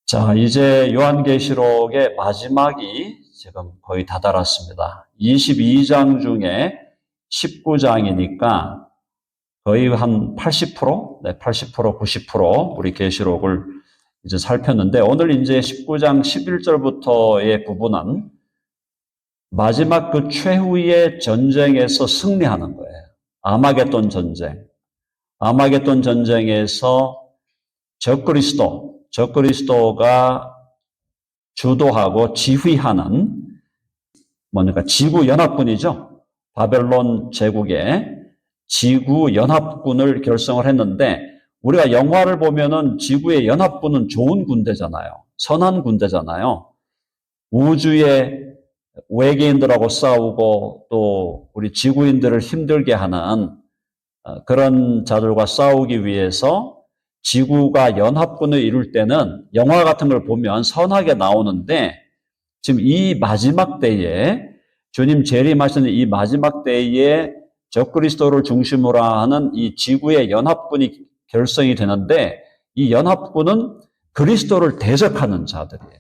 자, 이제 요한계시록의 마지막이 지금 거의 다다랐습니다. 22장 중에 19장이니까 거의 한 80%, 90% 우리 계시록을 이제 살폈는데 오늘 이제 19장 11절부터의 부분은 마지막 그 최후의 전쟁에서 승리하는 거예요. 아마겟돈 전쟁. 아마겟돈 전쟁에서 적그리스도가 주도하고 지휘하는 뭡니까? 지구연합군이죠. 바벨론 제국의 지구연합군을 결성을 했는데 우리가 영화를 보면은 지구의 연합군은 좋은 군대잖아요. 선한 군대잖아요. 우주의 외계인들하고 싸우고 또 우리 지구인들을 힘들게 하는 그런 자들과 싸우기 위해서 지구가 연합군을 이룰 때는 영화 같은 걸 보면 선하게 나오는데 지금 이 마지막 때에 주님 재림하시는 이 마지막 때에 적그리스도를 중심으로 하는 이 지구의 연합군이 결성이 되는데 이 연합군은 그리스도를 대적하는 자들이에요.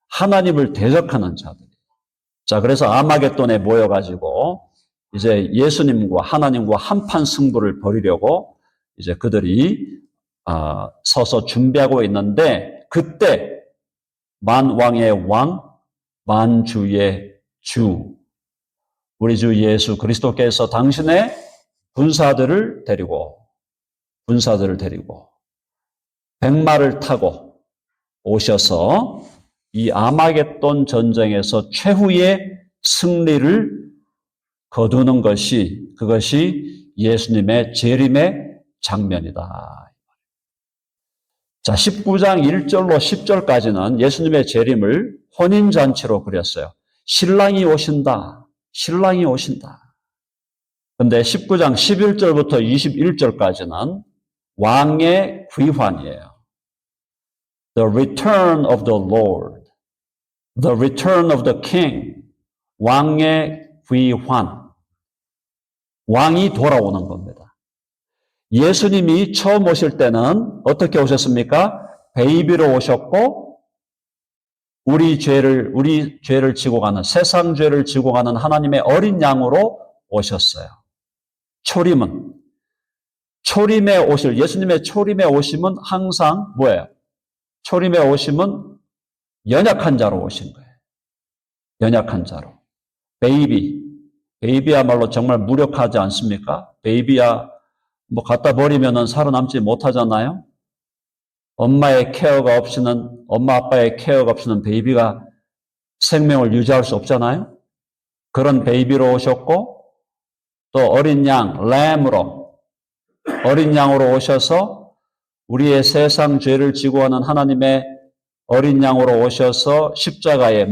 하나님을 대적하는 자들이에요. 자, 그래서 아마겟돈에 모여가지고 이제 예수님과 하나님과 한판 승부를 벌이려고 이제 그들이 서서 준비하고 있는데 그때 만왕의 왕, 만주의 주, 우리 주 예수 그리스도께서 당신의 군사들을 데리고 백마를 타고 오셔서 이 아마겟돈 전쟁에서 최후의 승리를 거두는 그것이 예수님의 재림의 장면이다. 자, 19장 1절로 10절까지는 예수님의 재림을 혼인잔치로 그렸어요. 신랑이 오신다. 근데 19장 11절부터 21절까지는 왕의 귀환이에요. The return of the Lord. The return of the King. 왕의 귀환. 왕이 돌아오는 겁니다. 예수님이 처음 오실 때는 어떻게 오셨습니까? 베이비로 오셨고 우리 죄를 지고 가는 세상 죄를 지고 가는 하나님의 어린 양으로 오셨어요. 예수님의 초림에 오심은 항상 뭐예요? 초림에 오심은 연약한 자로 오신 거예요. 연약한 자로. 베이비야말로 정말 무력하지 않습니까? 베이비야 갖다 버리면은 살아남지 못하잖아요. 엄마 아빠의 케어가 없이는 베이비가 생명을 유지할 수 없잖아요. 그런 베이비로 오셨고 또 어린 양으로 오셔서 우리의 세상 죄를 지고 하는 하나님의 어린 양으로 오셔서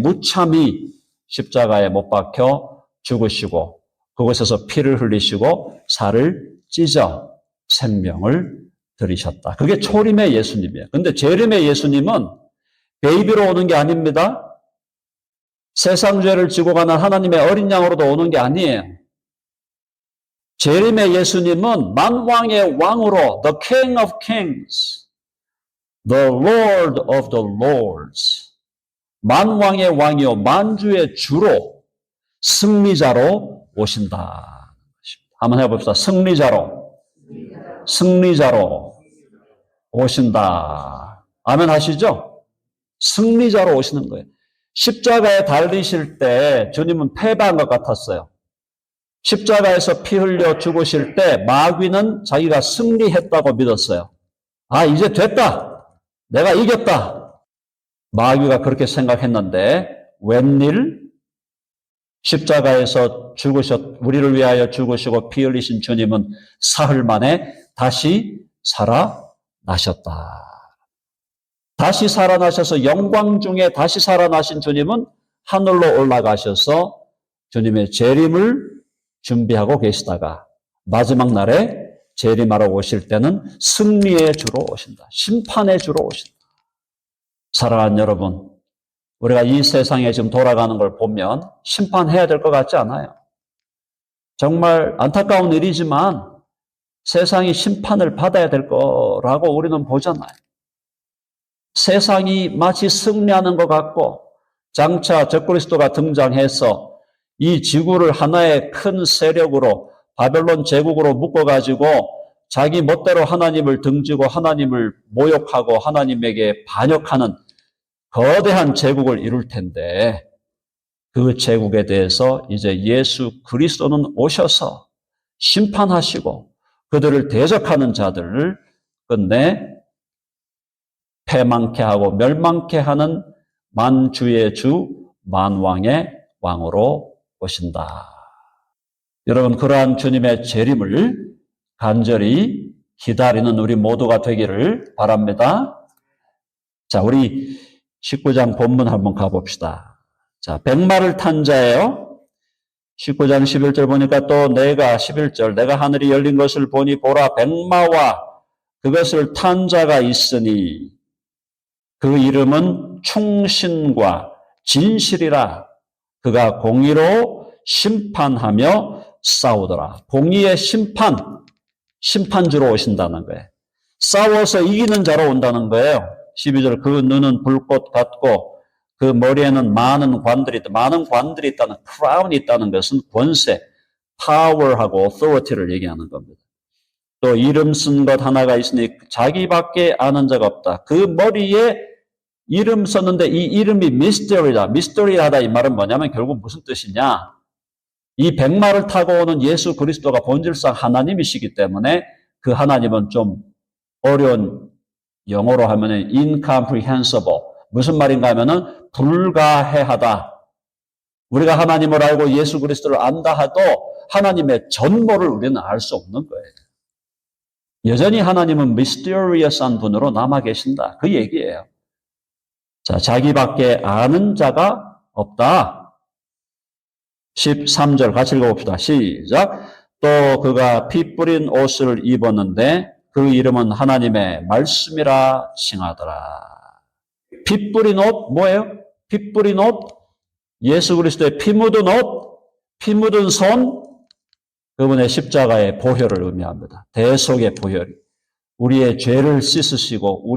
무참히 십자가에 못 박혀 죽으시고 그곳에서 피를 흘리시고 살을 찢어 생명을 들이셨다. 그게 초림의 예수님이에요. 근데 재림의 예수님은 베이비로 오는 게 아닙니다. 세상 죄를 지고 가는 하나님의 어린 양으로도 오는 게 아니에요. 재림의 예수님은 만왕의 왕으로 The King of Kings, The Lord of the Lords, 만왕의 왕이요 만주의 주로 승리자로 오신다. 한번 해봅시다. 승리자로 오신다. 아멘 하시죠? 승리자로 오시는 거예요. 십자가에 달리실 때 주님은 패배한 것 같았어요. 십자가에서 피 흘려 죽으실 때 마귀는 자기가 승리했다고 믿었어요. 이제 됐다. 내가 이겼다. 마귀가 그렇게 생각했는데 웬일? 십자가에서 우리를 위하여 죽으시고 피 흘리신 주님은 사흘 만에 다시 살아나셨다. 다시 살아나셔서 영광 중에 다시 살아나신 주님은 하늘로 올라가셔서 주님의 재림을 준비하고 계시다가 마지막 날에 재림하러 오실 때는 승리의 주로 오신다. 심판의 주로 오신다. 사랑하는 여러분, 우리가 이 세상에 지금 돌아가는 걸 보면 심판해야 될 것 같지 않아요? 정말 안타까운 일이지만 세상이 심판을 받아야 될 거라고 우리는 보잖아요. 세상이 마치 승리하는 것 같고 장차 적그리스도가 등장해서 이 지구를 하나의 큰 세력으로 바벨론 제국으로 묶어가지고 자기 멋대로 하나님을 등지고 하나님을 모욕하고 하나님에게 반역하는 거대한 제국을 이룰 텐데 그 제국에 대해서 이제 예수 그리스도는 오셔서 심판하시고 그들을 대적하는 자들을 끝내 패망케 하고 멸망케 하는 만주의 주 만왕의 왕으로 오신다. 여러분, 그러한 주님의 재림을 간절히 기다리는 우리 모두가 되기를 바랍니다. 자, 우리 19장 본문 한번 가봅시다. 자, 백마를 탄 자예요. 19장 11절 보니까 또 내가 11절 내가 하늘이 열린 것을 보니 보라 백마와 그것을 탄 자가 있으니 그 이름은 충신과 진실이라. 그가 공의로 심판하며 싸우더라. 공의의 심판주로 오신다는 거예요. 싸워서 이기는 자로 온다는 거예요. 12절 그 눈은 불꽃 같고 그 머리에는 많은 관들이 있다는 크라운이 있다는 것은 권세, 파워하고 authority를 얘기하는 겁니다. 또 이름 쓴 것 하나가 있으니 자기밖에 아는 자가 없다. 그 머리에 이름 썼는데 이 이름이 미스터리다. 미스터리하다 이 말은 뭐냐면 결국 무슨 뜻이냐. 이 백마를 타고 오는 예수 그리스도가 본질상 하나님이시기 때문에 그 하나님은 좀 어려운 영어로 하면은 incomprehensible. 무슨 말인가 하면은 불가해하다. 우리가 하나님을 알고 예수 그리스도를 안다 하도 하나님의 전모를 우리는 알 수 없는 거예요. 여전히 하나님은 misterious한 분으로 남아 계신다. 그 얘기예요. 자, 자기밖에 아는 자가 없다. 13절 같이 읽어봅시다. 시작. 또 그가 피 뿌린 옷을 입었는데 그 이름은 하나님의 말씀이라 칭하더라. 피 뿌린 옷 뭐예요? 피 뿌린 옷, 예수 그리스도의 피 묻은 옷, 피 묻은 손, 그분의 십자가의 보혈을 의미합니다. 대속의 보혈. 우리의 죄를 씻으시고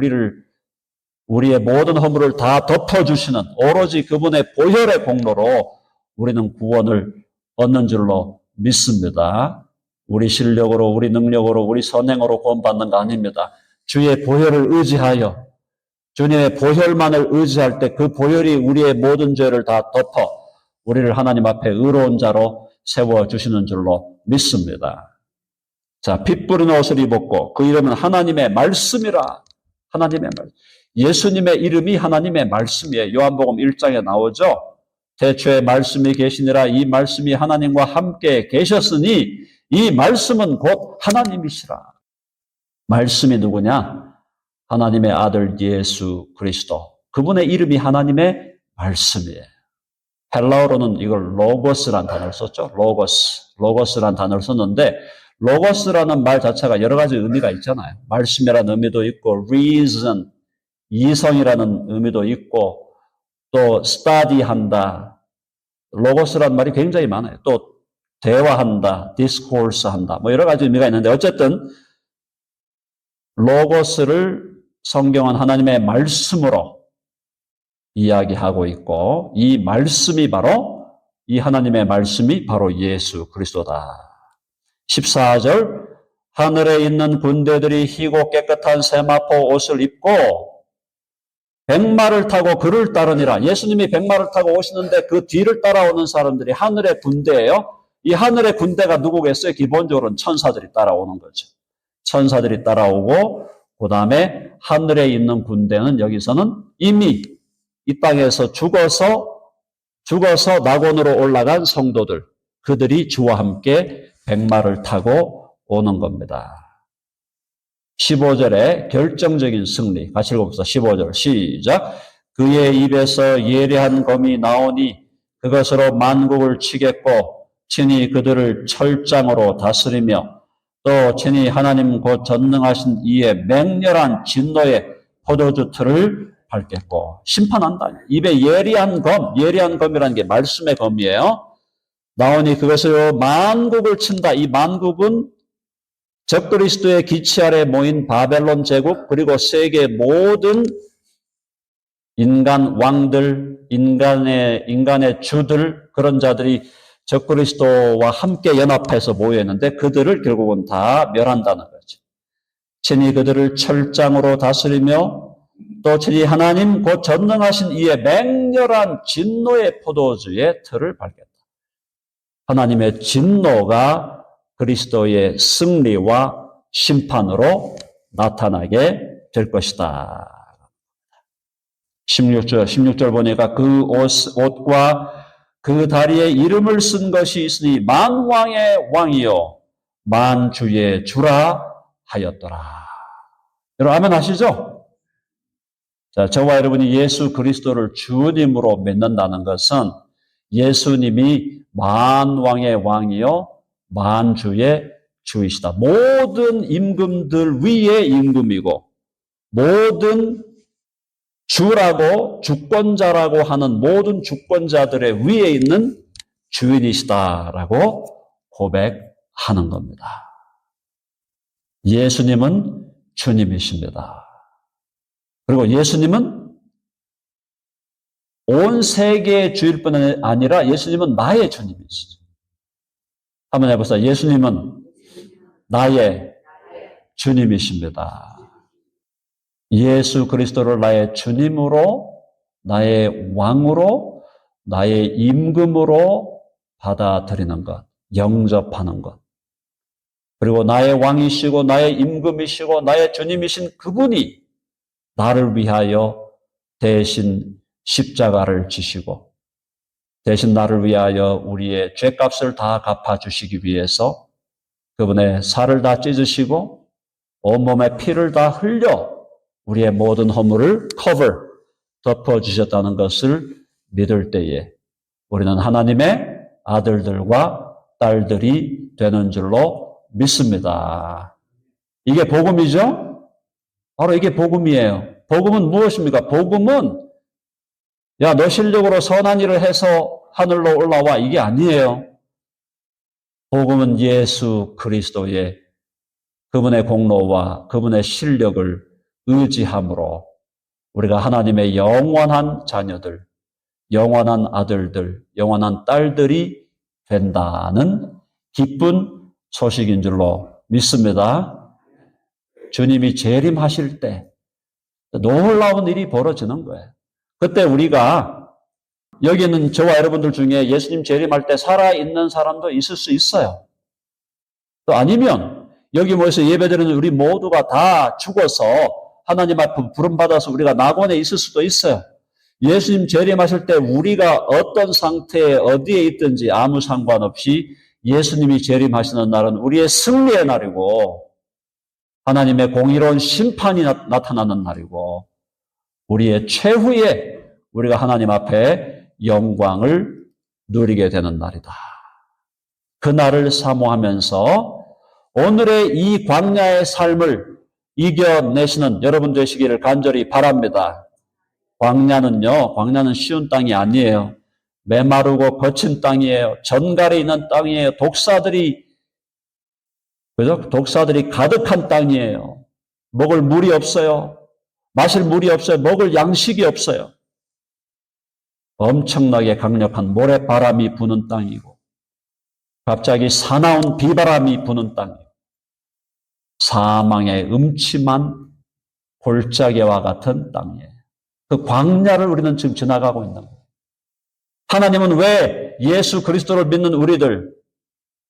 우리의 모든 허물을 다 덮어주시는 오로지 그분의 보혈의 공로로 우리는 구원을 얻는 줄로 믿습니다. 우리 실력으로, 우리 능력으로, 우리 선행으로 구원받는 거 아닙니다. 주의 보혈을 의지하여 주님의 보혈만을 의지할 때 그 보혈이 우리의 모든 죄를 다 덮어 우리를 하나님 앞에 의로운 자로 세워주시는 줄로 믿습니다. 자, 피 뿌린 옷을 입었고 그 이름은 하나님의 말씀이라. 하나님의 말씀. 예수님의 이름이 하나님의 말씀이에요. 요한복음 1장에 나오죠. 태초에 말씀이 계시니라. 이 말씀이 하나님과 함께 계셨으니 이 말씀은 곧 하나님이시라. 말씀이 누구냐? 하나님의 아들 예수 그리스도. 그분의 이름이 하나님의 말씀이에요. 헬라어로는 이걸 로고스라는 단어를 썼죠. 로고스라는 단어를 썼는데 로고스라는 말 자체가 여러 가지 의미가 있잖아요. 말씀이라는 의미도 있고 reason, 이성이라는 의미도 있고 또 study한다. 로고스라는 말이 굉장히 많아요. 또 대화한다, discourse한다. 뭐 여러 가지 의미가 있는데 어쨌든 로고스를 성경은 하나님의 말씀으로 이야기하고 있고 이 말씀이 바로 이 하나님의 말씀이 바로 예수 그리스도다. 14절 하늘에 있는 군대들이 희고 깨끗한 세마포 옷을 입고 백마를 타고 그를 따르니라. 예수님이 백마를 타고 오시는데 그 뒤를 따라오는 사람들이 하늘의 군대예요. 이 하늘의 군대가 누구겠어요? 기본적으로는 천사들이 따라오는 거죠. 천사들이 따라오고 그 다음에 하늘에 있는 군대는 여기서는 이미 이 땅에서 죽어서 낙원으로 올라간 성도들, 그들이 주와 함께 백마를 타고 오는 겁니다. 15절에 결정적인 승리. 같이 읽어봅시다. 15절 시작. 그의 입에서 예리한 검이 나오니 그것으로 만국을 치겠고 친히 그들을 철장으로 다스리며 또 친히 하나님 곧 전능하신 이의 맹렬한 진노의 포도주 틀을 밟겠고 심판한다. 입에 예리한 검이라는 게 말씀의 검이에요. 나오니 그것으로 만국을 친다. 이 만국은 적그리스도의 기치 아래 모인 바벨론 제국 그리고 세계 모든 인간 왕들, 인간의 주들, 그런 자들이 적그리스도와 함께 연합해서 모여있는데 그들을 결국은 다 멸한다는 거죠. 친히 그들을 철장으로 다스리며 또 친히 하나님 곧 전능하신 이의 맹렬한 진노의 포도주의 틀을 밟겠다. 하나님의 진노가 그리스도의 승리와 심판으로 나타나게 될 것이다. 16절 보니까 그 옷과 그 다리에 이름을 쓴 것이 있으니 만왕의 왕이요 만주의 주라 하였더라. 여러분 아멘 하시죠? 자, 저와 여러분이 예수 그리스도를 주님으로 믿는다는 것은 예수님이 만왕의 왕이요 만주의 주이시다. 모든 임금들 위의 임금이고 모든 주라고 주권자라고 하는 모든 주권자들의 위에 있는 주인이시다라고 고백하는 겁니다. 예수님은 주님이십니다. 그리고 예수님은 온 세계의 주일 뿐 아니라 예수님은 나의 주님이시죠. 한번 해보세요. 예수님은 나의 주님이십니다. 예수 그리스도를 나의 주님으로, 나의 왕으로, 나의 임금으로 받아들이는 것, 영접하는 것. 그리고 나의 왕이시고 나의 임금이시고 나의 주님이신 그분이 나를 위하여 대신 십자가를 지시고 대신 나를 위하여 우리의 죄값을 다 갚아주시기 위해서 그분의 살을 다 찢으시고 온몸에 피를 다 흘려 우리의 모든 허물을 덮어주셨다는 것을 믿을 때에 우리는 하나님의 아들들과 딸들이 되는 줄로 믿습니다. 이게 복음이죠? 바로 이게 복음이에요. 복음은 무엇입니까? 복음은 야, 너 실력으로 선한 일을 해서 하늘로 올라와 이게 아니에요. 복음은 예수 그리스도의 그분의 공로와 그분의 실력을 의지함으로 우리가 하나님의 영원한 자녀들, 영원한 아들들, 영원한 딸들이 된다는 기쁜 소식인 줄로 믿습니다. 주님이 재림하실 때 놀라운 일이 벌어지는 거예요. 그때 우리가 여기 있는 저와 여러분들 중에 예수님 재림할 때 살아있는 사람도 있을 수 있어요. 또 아니면 여기 모여서 예배드리는 우리 모두가 다 죽어서 하나님 앞에 부름받아서 우리가 낙원에 있을 수도 있어요. 예수님 재림하실 때 우리가 어떤 상태에 어디에 있든지 아무 상관없이 예수님이 재림하시는 날은 우리의 승리의 날이고 하나님의 공의로운 심판이 나타나는 날이고 우리의 최후에 우리가 하나님 앞에 영광을 누리게 되는 날이다. 그 날을 사모하면서 오늘의 이 광야의 삶을 이겨내시는 여러분 되시기를 간절히 바랍니다. 광야는 쉬운 땅이 아니에요. 메마르고 거친 땅이에요. 전갈이 있는 땅이에요. 독사들이 가득한 땅이에요. 먹을 물이 없어요. 마실 물이 없어요. 먹을 양식이 없어요. 엄청나게 강력한 모래바람이 부는 땅이고 갑자기 사나운 비바람이 부는 땅이고 사망의 음침한 골짜기와 같은 땅이에요. 그 광야를 우리는 지금 지나가고 있는 거예요. 하나님은 왜 예수 그리스도를 믿는 우리들,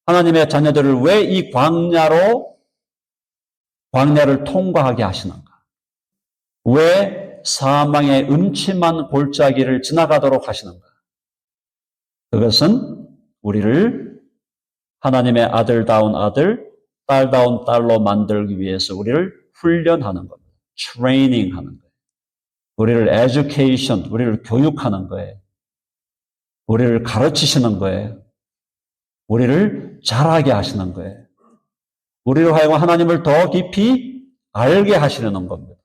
하나님의 자녀들을 왜 이 광야를 통과하게 하시는가? 왜 사망의 음침한 골짜기를 지나가도록 하시는가? 그것은 우리를 하나님의 아들다운 아들, 딸다운 딸로 만들기 위해서 우리를 훈련하는 겁니다. 트레이닝 하는 거예요. 우리를 education, 우리를 교육하는 거예요. 우리를 가르치시는 거예요. 우리를 잘하게 하시는 거예요. 우리로 하여금 하나님을 더 깊이 알게 하시려는 겁니다.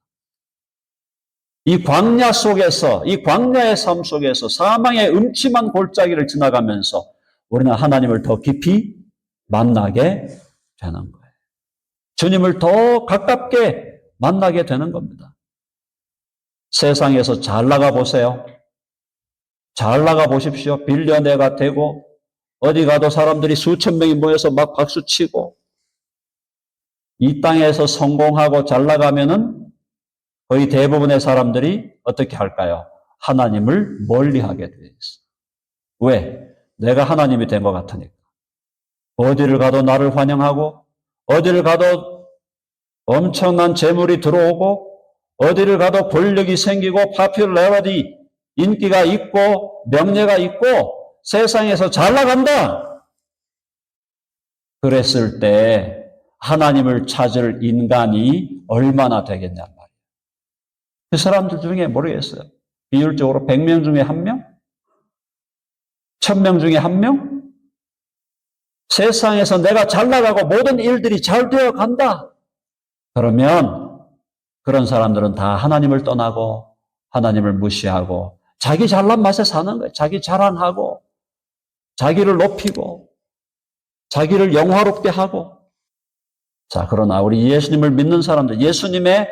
이 광야 속에서, 이 광야의 삶 속에서 사망의 음침한 골짜기를 지나가면서 우리는 하나님을 더 깊이 만나게 되는 거예요. 주님을 더 가깝게 만나게 되는 겁니다. 세상에서 잘 나가 보세요. 잘 나가 보십시오. 빌려내가 되고 어디 가도 사람들이 수천 명이 모여서 막 박수치고 이 땅에서 성공하고 잘 나가면은 거의 대부분의 사람들이 어떻게 할까요? 하나님을 멀리하게 돼 있어. 왜? 내가 하나님이 된 것 같으니까. 어디를 가도 나를 환영하고 어디를 가도 엄청난 재물이 들어오고 어디를 가도 권력이 생기고 파퓰러리티, 인기가 있고 명예가 있고 세상에서 잘 나간다. 그랬을 때 하나님을 찾을 인간이 얼마나 되겠냔 말이에요. 그 사람들 중에 모르겠어요. 비율적으로 100명 중에 1명? 1000명 중에 1명? 세상에서 내가 잘 나가고 모든 일들이 잘 되어 간다. 그러면 그런 사람들은 다 하나님을 떠나고 하나님을 무시하고 자기 잘난 맛에 사는 거예요. 자기 자랑하고 자기를 높이고 자기를 영화롭게 하고. 자, 그러나 우리 예수님을 믿는 사람들, 예수님의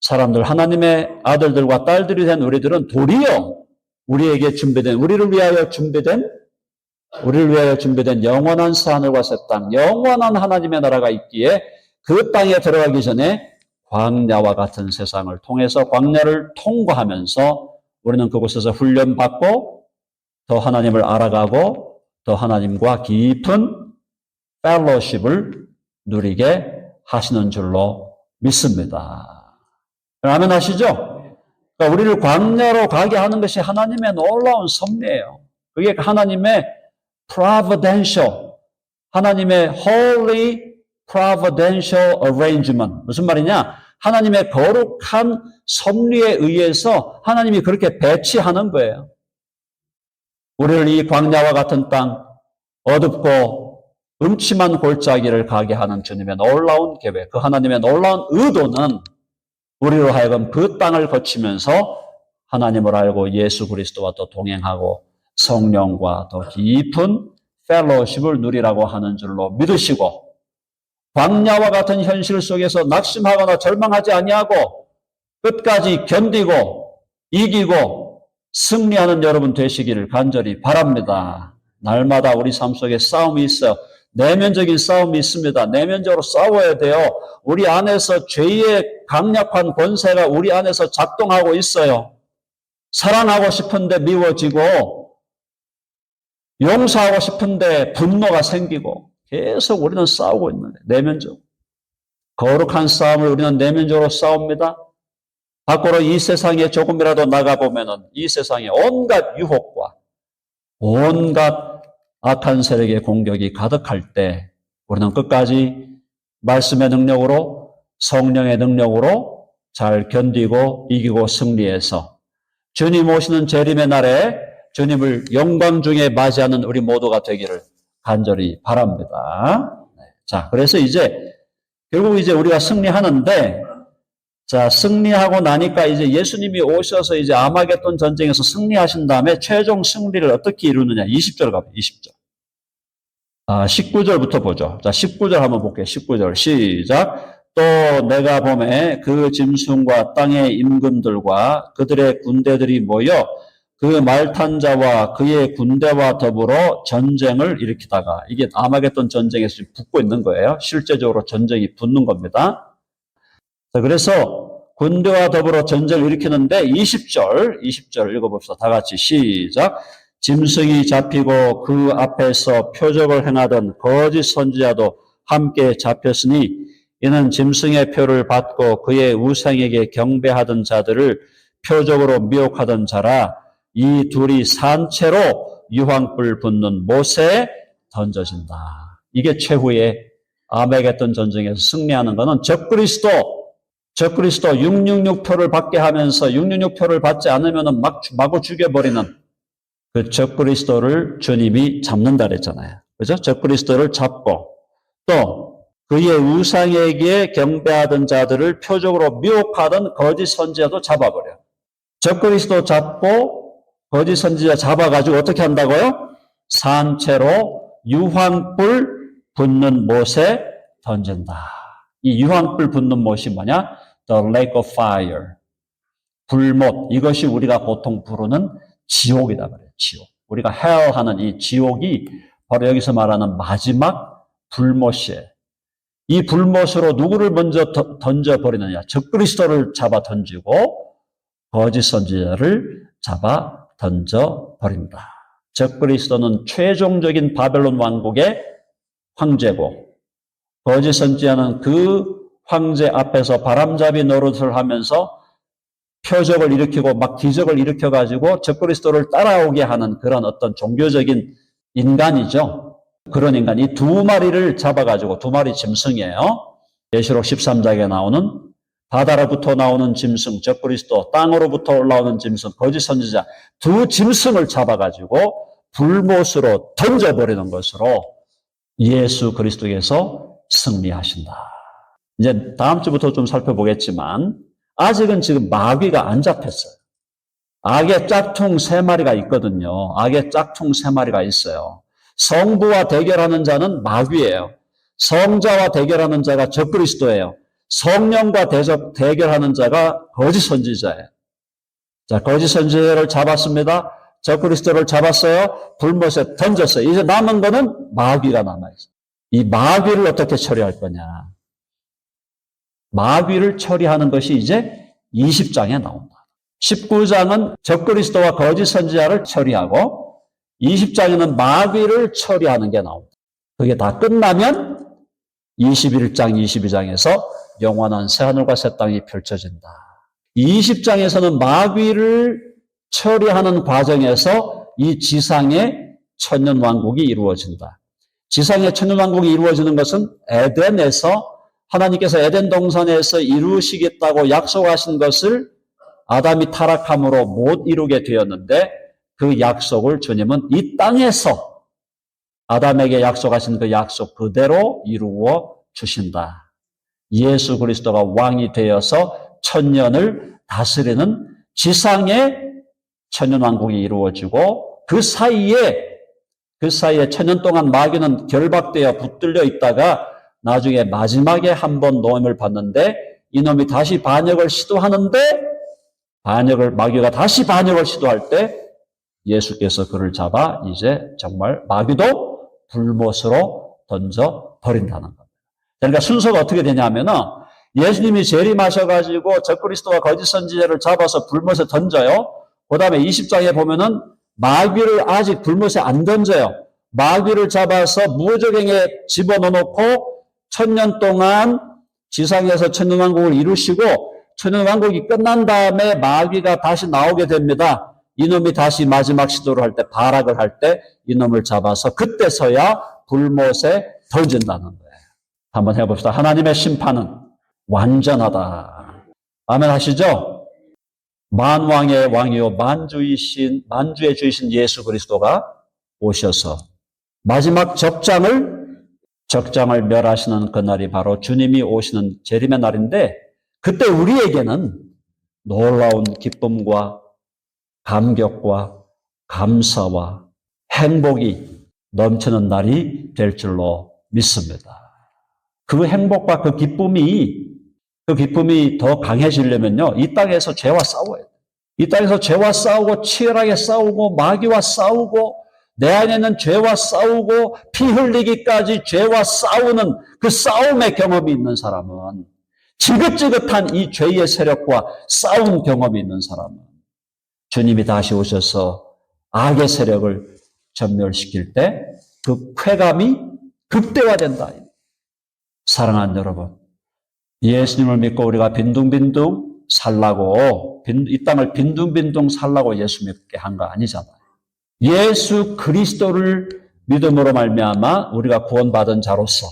사람들, 하나님의 아들들과 딸들이 된 우리들은 도리어 우리에게 준비된, 우리를 위하여 준비된 영원한 새하늘과 새 땅, 영원한 하나님의 나라가 있기에 그 땅에 들어가기 전에 광야와 같은 세상을 통해서 광야를 통과하면서 우리는 그곳에서 훈련받고 더 하나님을 알아가고 더 하나님과 깊은 펠로십을 누리게 하시는 줄로 믿습니다. 아멘 하시죠? 그러니까 우리를 광야로 가게 하는 것이 하나님의 놀라운 섭리예요. 그게 하나님의 providential, 하나님의 holy providential arrangement. 무슨 말이냐? 하나님의 거룩한 섭리에 의해서 하나님이 그렇게 배치하는 거예요. 우리를 이 광야와 같은 땅, 어둡고 음침한 골짜기를 가게 하는 주님의 놀라운 계획, 그 하나님의 놀라운 의도는 우리로 하여금 그 땅을 거치면서 하나님을 알고 예수 그리스도와 또 동행하고 성령과 더 깊은 펠로십을 누리라고 하는 줄로 믿으시고 광야와 같은 현실 속에서 낙심하거나 절망하지 아니하고 끝까지 견디고 이기고 승리하는 여러분 되시기를 간절히 바랍니다. 날마다 우리 삶 속에 싸움이 있어요. 내면적인 싸움이 있습니다. 내면적으로 싸워야 돼요. 우리 안에서 죄의 강력한 권세가 우리 안에서 작동하고 있어요. 사랑하고 싶은데 미워지고 용서하고 싶은데 분노가 생기고 계속 우리는 싸우고 있는데 내면적으로. 거룩한 싸움을 우리는 내면적으로 싸웁니다. 밖으로 이 세상에 조금이라도 나가보면은 이 세상에 온갖 유혹과 온갖 악한 세력의 공격이 가득할 때 우리는 끝까지 말씀의 능력으로 성령의 능력으로 잘 견디고 이기고 승리해서 주님 오시는 재림의 날에 주님을 영광 중에 맞이하는 우리 모두가 되기를 간절히 바랍니다. 자, 그래서 결국 우리가 승리하는데, 자, 승리하고 나니까 예수님이 오셔서 아마겟돈 전쟁에서 승리하신 다음에 최종 승리를 어떻게 이루느냐. 20절 가봐요, 20절. 19절부터 보죠. 자, 19절 한번 볼게요. 19절 시작. 또 내가 보매 그 짐승과 땅의 임금들과 그들의 군대들이 모여 그 말탄 자와 그의 군대와 더불어 전쟁을 일으키다가 이게 아마겟돈 전쟁에서 붙고 있는 거예요. 실제적으로 전쟁이 붙는 겁니다. 자, 그래서 군대와 더불어 전쟁을 일으키는데 20절 읽어봅시다. 다 같이 시작. 짐승이 잡히고 그 앞에서 표적을 행하던 거짓 선지자도 함께 잡혔으니 이는 짐승의 표를 받고 그의 우상에게 경배하던 자들을 표적으로 미혹하던 자라. 이 둘이 산채로 유황불 붙는 못에 던져진다. 이게 최후의 아마겟돈 전쟁에서 승리하는 것은 적그리스도 666표를 받게 하면서 666표를 받지 않으면 마구 죽여버리는 그 적그리스도를 주님이 잡는다 그랬잖아요. 그죠? 적그리스도를 잡고 또 그의 우상에게 경배하던 자들을 표적으로 미혹하던 거짓 선지자도 잡아버려. 적그리스도 잡고 거짓 선지자 잡아가지고 어떻게 한다고요? 산채로 유황불 붙는 못에 던진다. 이 유황불 붙는 못이 뭐냐? The lake of fire. 불못, 이것이 우리가 보통 부르는 지옥이다 그래요. 지옥. 우리가 hell 하는 이 지옥이 바로 여기서 말하는 마지막 불못이에요. 이 불못으로 누구를 먼저 던져버리느냐. 적그리스도를 잡아 던지고 거짓 선지자를 잡아 던져버립니다. 적그리스도는 최종적인 바벨론 왕국의 황제고 거짓 선지자는 그 황제 앞에서 바람잡이 노릇을 하면서 표적을 일으키고 막 기적을 일으켜가지고 적그리스도를 따라오게 하는 그런 어떤 종교적인 인간이죠. 그런 인간, 이 두 마리를 잡아가지고, 두 마리 짐승이에요. 계시록 13장에 나오는 바다로부터 나오는 짐승, 적그리스도, 땅으로부터 올라오는 짐승, 거짓 선지자, 두 짐승을 잡아가지고 불못으로 던져버리는 것으로 예수 그리스도께서 승리하신다. 이제 다음 주부터 좀 살펴보겠지만, 아직은 지금 마귀가 안 잡혔어요. 악의 짝퉁 3마리가 있거든요. 악의 짝퉁 3마리가 있어요. 성부와 대결하는 자는 마귀예요. 성자와 대결하는 자가 적그리스도예요. 성령과 대결하는 자가 거짓 선지자예요. 자, 거짓 선지자를 잡았습니다. 적그리스도를 잡았어요. 불못에 던졌어요. 이제 남은 거는 마귀가 남아있어요. 이 마귀를 어떻게 처리할 거냐. 마귀를 처리하는 것이 이제 20장에 나온다. 19장은 적그리스도와 거짓 선지자를 처리하고 20장에는 마귀를 처리하는 게 나옵니다. 그게 다 끝나면 21장, 22장에서 영원한 새하늘과 새 땅이 펼쳐진다. 20장에서는 마귀를 처리하는 과정에서 이 지상의 천년왕국이 이루어진다. 지상의 천년왕국이 이루어지는 것은 에덴에서 하나님께서 에덴 동산에서 이루시겠다고 약속하신 것을 아담이 타락함으로 못 이루게 되었는데 그 약속을 주님은 이 땅에서 아담에게 약속하신 그 약속 그대로 이루어 주신다. 예수 그리스도가 왕이 되어서 천년을 다스리는 지상의 천년왕국이 이루어지고 그 사이에 천년 동안 마귀는 결박되어 붙들려 있다가 나중에 마지막에 한 번 노임을 받는데 이놈이 다시 반역을 시도하는데 마귀가 다시 반역을 시도할 때 예수께서 그를 잡아 이제 정말 마귀도 불못으로 던져 버린다는 겁니다. 그러니까 순서가 어떻게 되냐면은 예수님이 재림하셔가지고 적그리스도와 거짓 선지자를 잡아서 불못에 던져요. 그 다음에 20장에 보면은 마귀를 아직 불못에 안 던져요. 마귀를 잡아서 무저갱에 집어넣어놓고 천년 동안 지상에서 천년왕국을 이루시고 천년왕국이 끝난 다음에 마귀가 다시 나오게 됩니다. 이놈이 다시 마지막 시도를 할 때, 발악을 할 때 이놈을 잡아서 그때서야 불못에 던진다는 거예요. 한번 해봅시다. 하나님의 심판은 완전하다. 아멘 하시죠? 만왕의 왕이요 만주의 주이신 예수 그리스도가 오셔서 마지막 적장을 멸하시는 그날이 바로 주님이 오시는 재림의 날인데 그때 우리에게는 놀라운 기쁨과 감격과 감사와 행복이 넘치는 날이 될 줄로 믿습니다. 그 행복과 그 기쁨이 더 강해지려면요, 이 땅에서 죄와 싸워야 돼요. 이 땅에서 죄와 싸우고 치열하게 싸우고 마귀와 싸우고 내 안에는 죄와 싸우고 피 흘리기까지 죄와 싸우는 그 싸움의 경험이 있는 사람은 지긋지긋한 이 죄의 세력과 싸운 경험이 있는 사람은 주님이 다시 오셔서 악의 세력을 전멸시킬 때 그 쾌감이 극대화된다. 사랑하는 여러분, 예수님을 믿고 우리가 빈둥빈둥 살라고 이 땅을 빈둥빈둥 살라고 예수 믿게 한 거 아니잖아요. 예수 그리스도를 믿음으로 말미암아 우리가 구원받은 자로서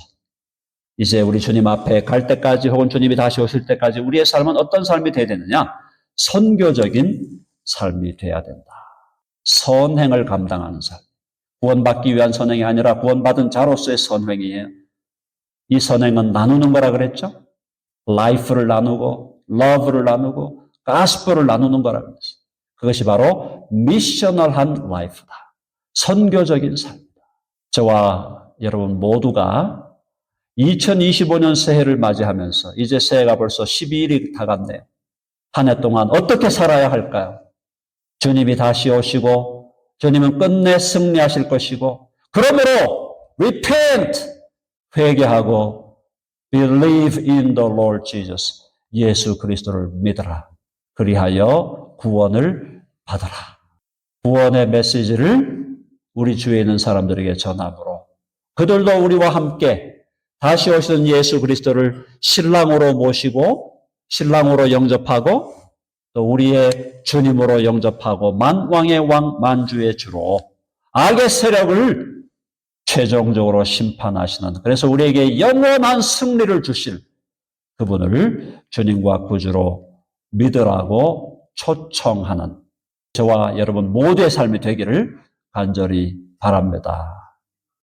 이제 우리 주님 앞에 갈 때까지 혹은 주님이 다시 오실 때까지 우리의 삶은 어떤 삶이 되어야 되느냐? 선교적인 삶이 되어야 된다. 선행을 감당하는 삶. 구원받기 위한 선행이 아니라 구원받은 자로서의 선행이에요. 이 선행은 나누는 거라 그랬죠? life를 나누고 love를 나누고 gospel을 나누는 거라고 했어요. 그것이 바로 미셔널한 라이프다. 선교적인 삶이다. 저와 여러분 모두가 2025년 새해를 맞이하면서 이제 새해가 벌써 12일이 다 갔네요. 한 해 동안 어떻게 살아야 할까요? 주님이 다시 오시고 주님은 끝내 승리하실 것이고 그러므로 repent, 회개하고 believe in the Lord Jesus, 예수 그리스도를 믿어라. 그리하여 구원을 받아라. 구원의 메시지를 우리 주위에 있는 사람들에게 전함으로 그들도 우리와 함께 다시 오시는 예수 그리스도를 신랑으로 모시고 신랑으로 영접하고 또 우리의 주님으로 영접하고 만왕의 왕 만주의 주로 악의 세력을 최종적으로 심판하시는, 그래서 우리에게 영원한 승리를 주실 그분을 주님과 구주로 믿으라고 초청하는 저와 여러분 모두의 삶이 되기를 간절히 바랍니다.